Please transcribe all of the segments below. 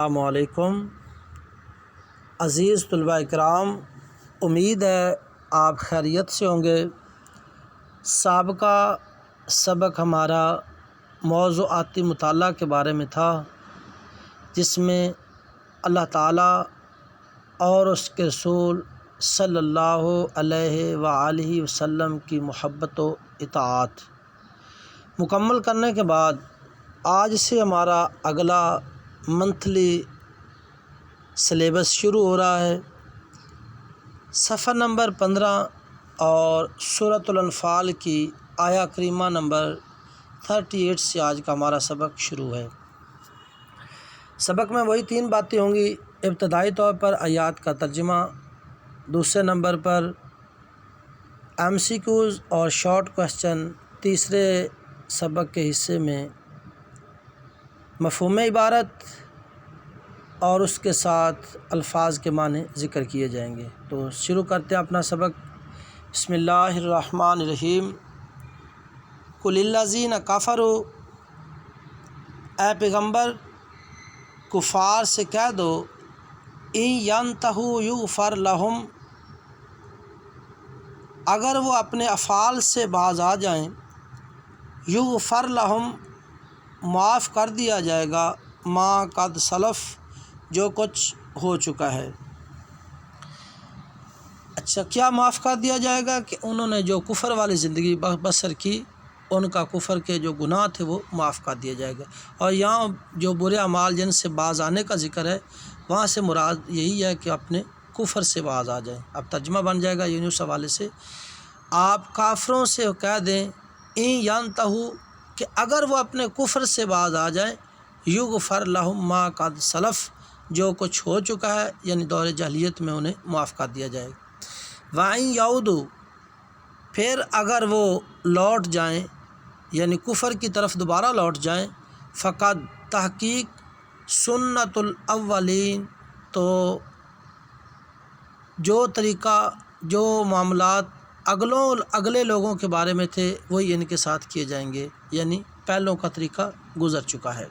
السلام علیکم عزیز طلباء کرام، امید ہے آپ خیریت سے ہوں گے۔ سابقہ سبق ہمارا موضوعاتی مطالعہ کے بارے میں تھا، جس میں اللہ تعالیٰ اور اس کے رسول صلی اللہ علیہ وآلہ وسلم کی محبت و اطاعت مکمل کرنے کے بعد آج سے ہمارا اگلا منتھلی سلیبس شروع ہو رہا ہے۔ صفحہ نمبر 15 اور سورۃ الانفال کی آیہ کریمہ نمبر 38 سے آج کا ہمارا سبق شروع ہے۔ سبق میں وہی 3 باتیں ہوں گی۔ ابتدائی طور پر آیات کا ترجمہ، دوسرے نمبر پر MCQs اور شارٹ کوسچن، تیسرے سبق کے حصے میں مفہوم عبارت اور اس کے ساتھ الفاظ کے معنی ذکر کیے جائیں گے۔ تو شروع کرتے ہیں اپنا سبق۔ بسم اللہ الرحمن الرحیم۔ قل للذین کفروا، اے پیغمبر کفار سے کہہ دو، ان ینتہوا یغفر لہم، اگر وہ اپنے افعال سے باز آ جائیں، یغفر لہم، معاف کر دیا جائے گا، ما قد سلف، جو کچھ ہو چکا ہے۔ اچھا، کیا معاف کر دیا جائے گا؟ کہ انہوں نے جو کفر والی زندگی بسر کی، ان کا کفر کے جو گناہ تھے وہ معاف کر دیا جائے گا۔ اور یہاں جو برے اعمال جن سے باز آنے کا ذکر ہے، وہاں سے مراد یہی ہے کہ اپنے کفر سے باز آ جائیں۔ اب ترجمہ بن جائے گا یوں اس حوالے سے، آپ کافروں سے کہہ دیں، ان ینتہوا، کہ اگر وہ اپنے کفر سے باز آ جائیں، یغفر لہم ما قد سلف، جو کچھ ہو چکا ہے، یعنی دور جاہلیت میں انہیں معاف کر دیا جائے گا۔ وَإِن يَعُودُوا، پھر اگر وہ لوٹ جائیں، یعنی کفر کی طرف دوبارہ لوٹ جائیں، فقد، تحقیق، سنت الاولین، تو جو طریقہ، جو معاملات اگلے لوگوں کے بارے میں تھے وہی ان کے ساتھ کیے جائیں گے، یعنی پہلوں کا طریقہ گزر چکا ہے۔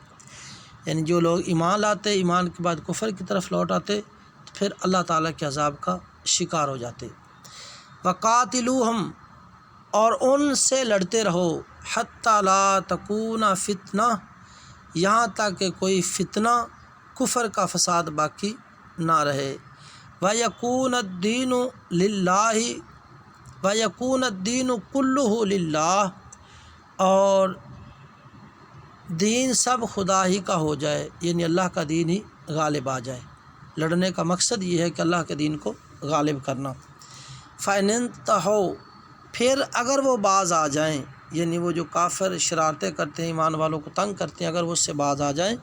یعنی جو لوگ ایمان لاتے، ایمان کے بعد کفر کی طرف لوٹ آتے، تو پھر اللہ تعالیٰ کے عذاب کا شکار ہو جاتے۔ وَقَاتِلُوهُمْ، اور ان سے لڑتے رہو، حَتَّى لَا تَكُونَ فِتْنَةٌ، یہاں تک کہ کوئی فتنہ، کفر کا فساد باقی نہ رہے۔ وَيَكُونَ الدِّينُ لِلَّهِ، وَيَكُونَ الدِّينُ كُلُّهُ لِلَّهِ، اور دین سب خدا ہی کا ہو جائے، یعنی اللہ کا دین ہی غالب آ جائے۔ لڑنے کا مقصد یہ ہے کہ اللہ کے دین کو غالب کرنا۔ فَإِنِ انتَهَوْا، پھر اگر وہ باز آ جائیں، یعنی وہ جو کافر شرارتیں کرتے ہیں، ایمان والوں کو تنگ کرتے ہیں، اگر وہ اس سے باز آ جائیں،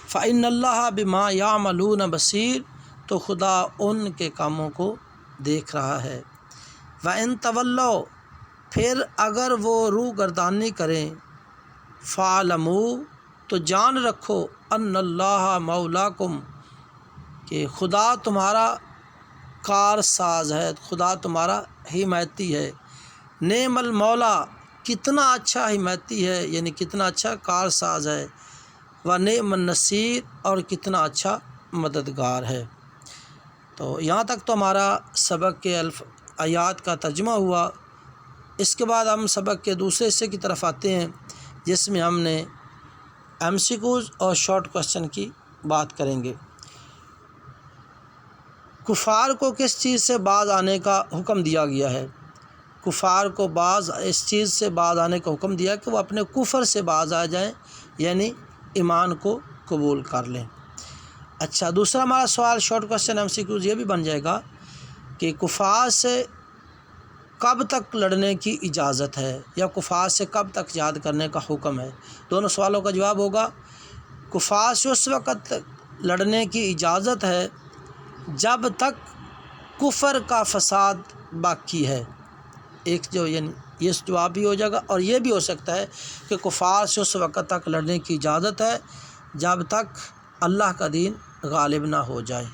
فَإِنَّ اللَّهَ بِمَا يَعْمَلُونَ بَصِيرٌ، تو خدا ان کے کاموں کو دیکھ رہا ہے۔ وَإِن تَوَلَّوْا، پھر اگر وہ روح گردانی کریں، فَاعْلَمُوا، تو جان رکھو، أَنَّ اللَّهَ مَوْلَاكُمْ، کہ خدا تمہارا کار ساز ہے، خدا تمہارا حمایتی ہے۔ نعم المولا، کتنا اچھا حمایتی ہے، یعنی کتنا اچھا کار ساز ہے۔ وَنِعْمَ النَّصِيرُ، اور کتنا اچھا مددگار ہے۔ تو یہاں تک تو ہمارا سبق کے آیات کا ترجمہ ہوا۔ اس کے بعد ہم سبق کے دوسرے حصے کی طرف آتے ہیں، جس میں ہم نے MCQs اور شارٹ کوسچن کی بات کریں گے۔ کفار کو کس چیز سے باز آنے کا حکم دیا گیا ہے؟ کفار کو اس چیز سے باز آنے کا حکم دیا کہ وہ اپنے کفر سے باز آ جائیں، یعنی ایمان کو قبول کر لیں۔ اچھا، دوسرا ہمارا سوال شارٹ کوسچن MCQs یہ بھی بن جائے گا کہ کفار سے کب تک لڑنے کی اجازت ہے، یا کفار سے کب تک جہاد کرنے کا حکم ہے؟ دونوں سوالوں کا جواب ہوگا، کفار سے اس وقت لڑنے کی اجازت ہے جب تک کفر کا فساد باقی ہے۔ ایک جو یعنی یہ جواب بھی ہو جائے گا، اور یہ بھی ہو سکتا ہے کہ کفار سے اس وقت تک لڑنے کی اجازت ہے جب تک اللہ کا دین غالب نہ ہو جائے۔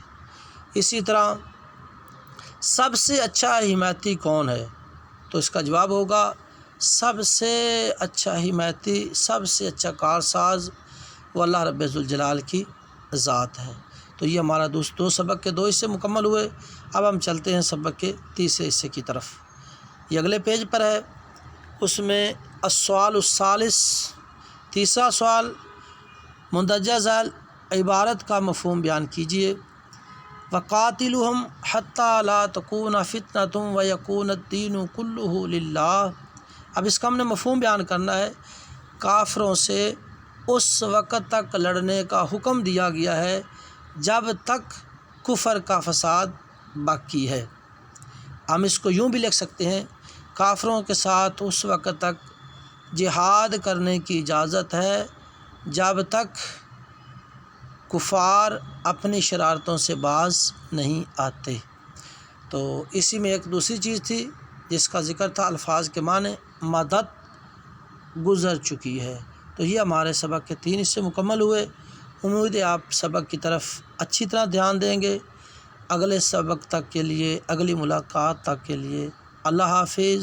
اسی طرح سب سے اچھا حمایتی کون ہے؟ تو اس کا جواب ہوگا، سب سے اچھا حمایتی، سب سے اچھا کارساز وہ اللہ رب ذوالجلال کی ذات ہے۔ تو یہ ہمارا دو سبق کے 2 حصے مکمل ہوئے۔ اب ہم چلتے ہیں سبق کے تیسرے حصے کی طرف۔ یہ اگلے پیج پر ہے، اس میں السؤال الثالث، تیسرا سوال، مندرجہ ذیل عبارت کا مفہوم بیان کیجیے۔ وَقَاتِلُهُمْ حَتَّى لَا تَكُونَ فِتْنَةٌ وَيَكُونَ الدِّينُ كُلُّهُ لِلَّهِ۔ اب اس کا ہم نے مفہوم بیان کرنا ہے۔ کافروں سے اس وقت تک لڑنے کا حکم دیا گیا ہے جب تک کفر کا فساد باقی ہے۔ ہم اس کو یوں بھی لکھ سکتے ہیں، کافروں کے ساتھ اس وقت تک جہاد کرنے کی اجازت ہے جب تک کفار اپنی شرارتوں سے باز نہیں آتے۔ تو اسی میں ایک دوسری چیز تھی جس کا ذکر تھا، الفاظ کے معنی مدد گزر چکی ہے۔ تو یہ ہمارے سبق کے 3 حصے مکمل ہوئے۔ امید ہے آپ سبق کی طرف اچھی طرح دھیان دیں گے۔ اگلے سبق تک کے لیے، اگلی ملاقات تک کے لیے اللہ حافظ۔